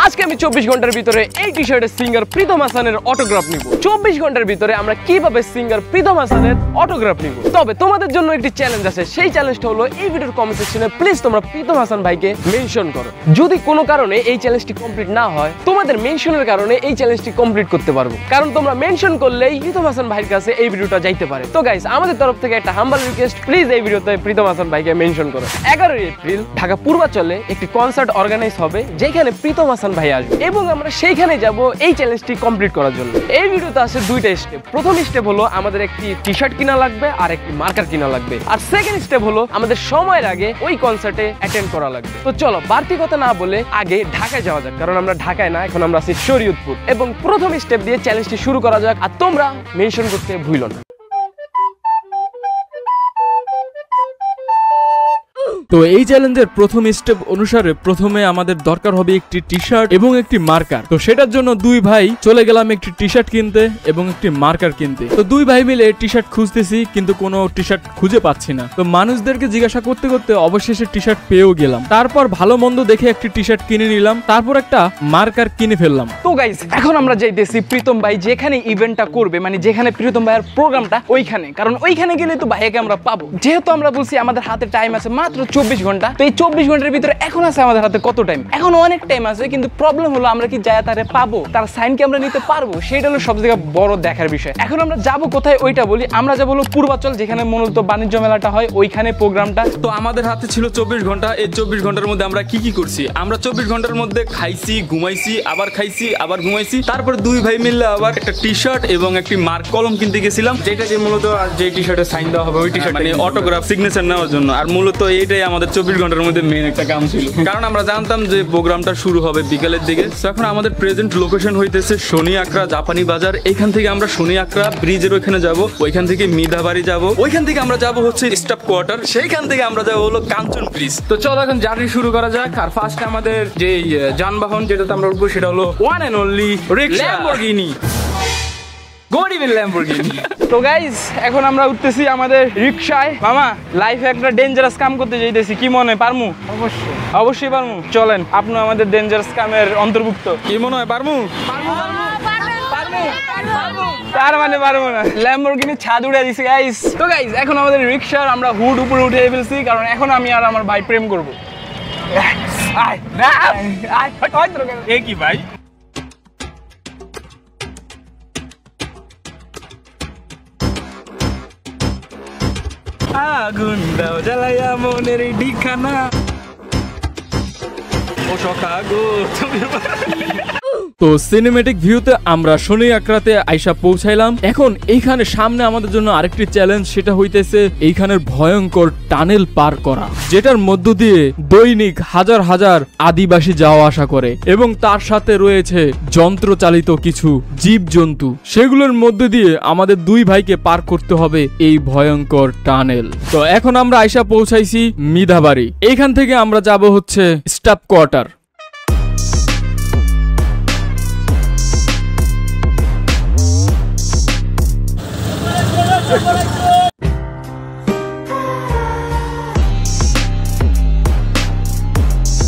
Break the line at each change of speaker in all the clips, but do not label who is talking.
আজকে আমি 24 ঘন্টার ভিতরে এই টি শার্টের সিঙ্গার প্রীতম হাসানের অটোগ্রাফ নিব। 24 ঘন্টার ভিতরে আমরা কিভাবে সিঙ্গার প্রীতম হাসানের অটোগ্রাফ নিব। তবে তোমাদের জন্য একটি চ্যালেঞ্জ আছে, সেই চ্যালেঞ্জটা হলো এই ভিডিওর কমেন্ট সেকশনে প্লিজ তোমরা প্রীতম হাসান ভাইকে মেনশন করো। যদি কোনো কারণে এই চ্যালেঞ্জটি কমপ্লিট না হয়, তোমাদের মেনশনের কারণে এই চ্যালেঞ্জটি কমপ্লিট করতে পারবো, কারণ তোমরা মেনশন করলেই প্রীতম হাসান ভাইয়ের কাছে এই ভিডিওটা যাইতে পারে। তো গাইস, আমাদের তরফ থেকে একটা হাম্বল রিকোয়েস্ট, প্লিজ এই ভিডিওতে প্রীতম হাসান ভাইকে মেনশন করো। 11 এপ্রিল ঢাকা পূর্বাচলে একটি কনসার্ট অর্গানাইজ হবে, যেখানে প্রীতম হাসান ভাই আসবে এবং আমরা সেইখানে যাব এই চ্যালেঞ্জটি কমপ্লিট করার জন্য। এই ভিডিওতে আছে দুইটা স্টেপ। প্রথম স্টেপ হলো আমাদের একটি টি শার্ট কিনা লাগবে আর একটি মার্কার কিনা লাগবে, আর সেকেন্ড স্টেপ হলো আমাদের সময়ের আগে ওই কনসার্টে অ্যাটেন্ড করা লাগবে। তো চলো বাড়তি কথা না বলে আগে ঢাকায় যাওয়া যাক, কারণ আমরা ঢাকায় না, এখন আমরা আছি শরীয়তপুর। এবং প্রথম স্টেপ দিয়ে চ্যালেঞ্জটি শুরু করা যাক, আর তোমরা মেনশন করতে ভুলো না।
তো এই চ্যালেঞ্জের প্রথম স্টেপ অনুসারে প্রথমে আমাদের দরকার হবে একটি টি শার্ট এবং একটি মার্কার। তো সেটার জন্য দুই ভাই চলে গেলাম একটি টি শার্ট কিনতে এবং একটি মার্কার কিনতে। তো দুই ভাই মিলে টি শার্ট খুঁজতেছি, কিন্তু কোনো টি শার্ট খুঁজে পাচ্ছি না। তো মানুষদেরকে জিজ্ঞাসা করতে করতে অবশেষে টি শার্ট পেয়েও গেলাম। তারপর ভালো মন্দ দেখে একটি টি শার্ট কিনে নিলাম, তারপর একটা মার্কার কিনে ফেললাম।
তো গাইস, এখন আমরা যাইতেছি প্রীতম ভাই যেখানে ইভেন্টটা করবে, মানে যেখানে প্রীতম ভাইয়ের প্রোগ্রামটা, ওইখানে। কারণ ওইখানে গেলে তো ভাইয়াকে আমরা পাবো। যেহেতু আমরা বলছি আমাদের হাতে টাইম আছে মাত্র 24 ঘন্টা, তো এই 24 ঘন্টার ভিতরে এখন আছে আমাদের হাতে কত টাইম? এখন অনেক টাইম আছে, কিন্তু প্রবলেম হলো আমরা কি যায় তারে পাবো, তার সাইন কি আমরা নিতে পারবো? সেটা হলো সবথেকে বড় দেখার বিষয়। এখন আমরা যাবো কোথায় ওইটা বলি। আমরা যাবো হলো পূর্বাচল, যেখানে মূলত বাণিজ্য মেলাটা হয়, ওইখানে প্রোগ্রামটা।
তো আমাদের হাতে ছিল 24 ঘন্টা। এই 24 ঘন্টার মধ্যে আমরা কি কি করছি? আমরা 24 ঘন্টার মধ্যে খাইছি, ঘুমাইছি, আবার খাইছি, আবার ঘুমাইছি। তারপর দুই ভাই মিললে আবার একটা টি শার্ট এবং একটি মার্ক কলম কিনতে গেছিলাম, যেটা যে মূলত যে টি শার্টে সাইন দেওয়া হবে ওই টি শার্ট, মানে অটোগ্রাফ সিগনেচার নেওয়ার জন্য। আর মূলত এইটাই আমাদের 24 ঘন্টার মধ্যে মেন একটা কাম ছিল, কারণ আমরা জানতাম যে প্রোগ্রামটা শুরু হবে বিকেলের দিকে। এখন আমাদের প্রেজেন্ট লোকেশন হইতেছে শনি আকরা জাপানি বাজার। এখান থেকে আমরা শনি আকরা ব্রিজের ওইখানে যাব, ওইখান থেকে মিধাবাড়ি যাব, ওইখান থেকে আমরা যাব হচ্ছে স্টাফ কোয়ার্টার, সেইখান থেকে আমরা যাব হলো কাঞ্চন ব্রিজ। তো চলো এখন জার্নি শুরু করা যাক। আর ফার্স্ট আমাদের যে যানবাহন যেটাতে আমরা উঠবো সেটা হলো one and only Lamborghini. Good evening Lamborghini.
তো গাইস, এখন আমরা উঠতেছি আমাদের রিকশায়। মামা, লাইফে একটা ডেঞ্জারাস কাম করতে যাইতেছি, কি মনে হয় পারমু? অবশ্যই অবশ্যই পারমু। চলেন, আপনি আমাদের ডেঞ্জারাস কামের অন্তর্ভুক্ত।
কি মনে হয় পারমু?
তার মানে পারবো না। ল্যাম্বরগিনি ছাদ উড়ে দিছি গাইস। তো গাইস, এখন আমাদের রিকশার আমরা হুড উপরে উঠে ফেলছি, কারণ এখন আমি আর আমার ভাই প্রেম করবো।
এ কি ভাই? আগুন দাও জ্বালাইয়া মনের ঠিকানা, ও সখা গো তুমি।
তো সিনেমেটিক ভিউতে আমরা শনি আকরাতে আইসা পৌঁছাইলাম। এখন এইখানে সামনে আমাদের জন্য আরেকটি চ্যালেঞ্জ, সেটা হইতেছে এইখানের ভয়ঙ্কর টানেল পার করা, যেটার মধ্য দিয়ে দৈনিক হাজার হাজার আদিবাসী যাওয়া আসা করে এবং তার সাথে রয়েছে যন্ত্রচালিত কিছু জীবজন্তু। সেগুলোর মধ্য দিয়ে আমাদের দুই ভাইকে পার করতে হবে এই ভয়ঙ্কর টানেল। তো এখন আমরা আইসা পৌঁছাইছি মিধাবাড়ি। এইখান থেকে আমরা যাব হচ্ছে স্টাফ কোয়ার্টার।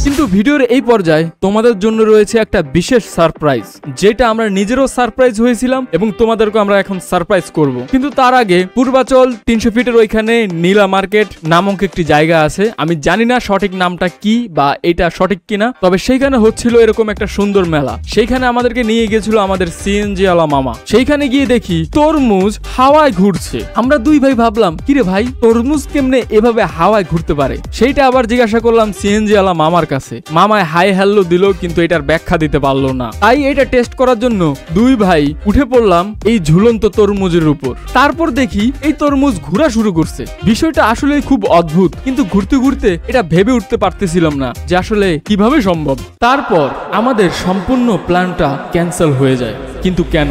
কিন্তু ভিডিওর এই পর্যায়ে তোমাদের জন্য রয়েছে একটা বিশেষ সারপ্রাইজ, যেটা আমরা নিজেরও সারপ্রাইজ হয়েছিলাম এবং তোমাদেরকে আমরা এখন সারপ্রাইজ করব। কিন্তু তার আগে পূর্বাচল 300 ফিটের ওইখানে নীলা মার্কেট নামক একটি জায়গা আছে। আমি জানি না সঠিক নামটা কি বা এটা সঠিক কিনা, তবে সেইখানে হচ্ছিল এরকম একটা সুন্দর মেলা। সেইখানে আমাদেরকে নিয়ে গেছিল আমাদের সিএনজি আলা মামা। সেইখানে গিয়ে দেখি তরমুজ হাওয়ায় ঘুরছে। আমরা দুই ভাই ভাবলাম, কিরে ভাই, তরমুজ কেমনে এভাবে হাওয়ায় ঘুরতে পারে? সেইটা আবার জিজ্ঞাসা করলাম সিএনজি আলা মামার কাছে। মামায় হাই হ্যালো দিল, কিন্তু এটার ব্যাখ্যা দিতে পারলো না। তাই এটা টেস্ট করার জন্য দুই ভাই উঠে পড়লাম এই ঝুলন্ত তরমুজের উপর। তারপর দেখি এই তরমুজ ঘোরা শুরু করছে। বিষয়টা আসলে খুব অদ্ভুত, কিন্তু ঘুরতে ঘুরতে এটা ভেবে উঠতে পারতেছিলাম না যে আসলে কিভাবে সম্ভব। তারপর আমাদের সম্পূর্ণ প্ল্যানটা ক্যান্সেল হয়ে যায়। কিন্তু কেন?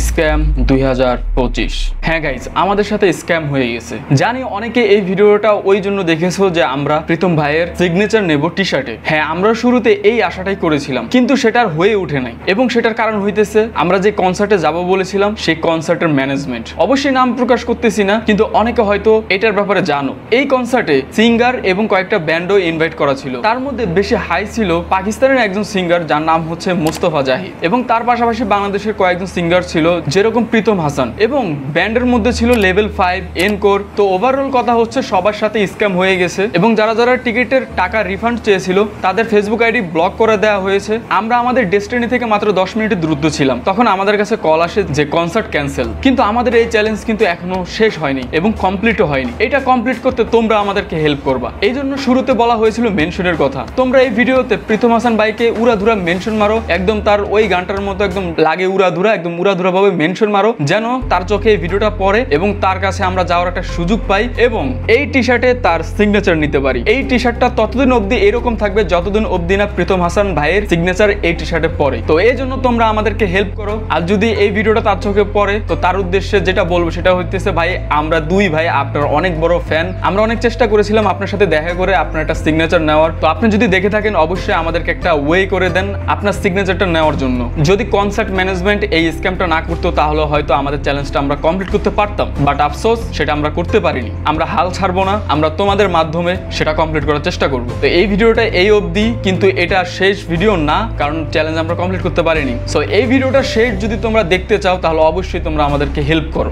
স্ক্যাম 2025। হ্যাঁ গাইজ, আমাদের সাথে স্ক্যাম হয়ে গেছে। জানি অনেকে এই ভিডিওটা ওই জন্য দেখেছো যে আমরা প্রীতম ভাইয়ের সিগনেচার নেব টি শার্টে। হ্যাঁ, আমি
আমরা শুরুতে এই আশাটাই করেছিলাম, কিন্তু সেটার হয়ে ওঠে নাই। এবং সেটার কারণ হইতেছে আমরা যে কনসার্টে যাব বলেছিলাম সেই কনসার্টের ম্যানেজমেন্ট। অবশ্যই নাম প্রকাশ করতেছি না, কিন্তু অনেকে হয়তো এটার ব্যাপারে জানো। এই কনসার্টে সিঙ্গার এবং কয়েকটা ব্যান্ডও ইনভাইট করা ছিল। তার মধ্যে বেশি হাই ছিল পাকিস্তানের একজন সিঙ্গার যার নাম হচ্ছে মোস্তফা জাহিদ, এবং তার পাশাপাশি বাংলাদেশের কয়েকজন সিঙ্গার ছিল যেরকম প্রীতম হাসান, এবং ব্যান্ডের মধ্যে ছিল লেভেল 5, এনকোর। তো ওভারঅল কথা হচ্ছে সবার সাথে স্ক্যাম হয়ে গেছে, এবং যারা যারা টিকিটের টাকা রিফান্ড চেয়েছিল তাদের ফেসবুক আইডি ব্লক করে দেওয়া হয়েছে। আমরা আমাদের ডেস্টিনি থেকে মাত্র 10 মিনিটের দূরত্ব ছিলাম, তখন আমাদের কাছে কল আসে যে কনসার্ট ক্যান্সেল। কিন্তু আমাদের এই চ্যালেঞ্জ কিন্তু এখনো শেষ হয়নি এবং কমপ্লিটও হয়নি। এটা কমপ্লিট করতে তোমরা আমাদেরকে হেল্প করবা। এই জন্য শুরুতে বলা হয়েছিল মেনশনের কথা। তোমরা এই ভিডিওতে প্রীতম হাসান ভাইকে উড়াধুরা মেনশন মারো, একদম তার ওই গানটার মতো একদম লাগে উড়াধুরা, একদম উড়াধুরা ভাবে মেনশন মারো, যেন তার চোখে এই ভিডিওটা পড়ে এবং তার কাছে আমরা যাওয়ার একটা সুযোগ পাই এবং এই টি শার্টে তার সিগনেচার নিতে পারি। এই টি শার্টটা ততদিন অবধি এরকম থাকবে যতদিন অবধি না প্রীতম হাসান ভাইয়ের সিগনেচার এই টি শার্টে পড়ে। তো এই জন্য তোমরা আমাদেরকে হেল্প করো। আর যদি এই ভিডিওটা তার চোখে পড়ে তো তার উদ্দেশ্যে যেটা বলবো সেটা হইতেছে, ভাই আমরা দুই ভাই আপনার অনেক বড় ফ্যান। আমরা অনেক চেষ্টা করেছিলাম আপনার সাথে দেখা করে আপনার একটা সিগনেচার নেওয়ার। তো আপনি যদি দেখে থাকেন অবশ্যই আমাদেরকে একটা ওয়ে করে দেন আপনার সিগনেচারটা নেওয়ার জন্য। যদি কনসার্ট ম্যানেজমেন্ট এই স্ক্যামটা না করতো তাহলে হয়তো আমাদের চ্যালেঞ্জটা আমরা কমপ্লিট করতে পারতাম, বাট আফসোস সেটা আমরা করতে পারিনি। আমরা হাল ছাড়বো না, আমরা তোমাদের মাধ্যমে সেটা কমপ্লিট করার চেষ্টা করব। তো এই ভিডিওটা এই অবধি, কিন্তু এটা শেষ ভিডিও না, কারণ চ্যালেঞ্জ আমরা কমপ্লিট করতে পারিনি। সো এই ভিডিওটা শেষ যদি তোমরা দেখতে চাও তাহলে অবশ্যই তোমরা আমাদেরকে হেল্প করো।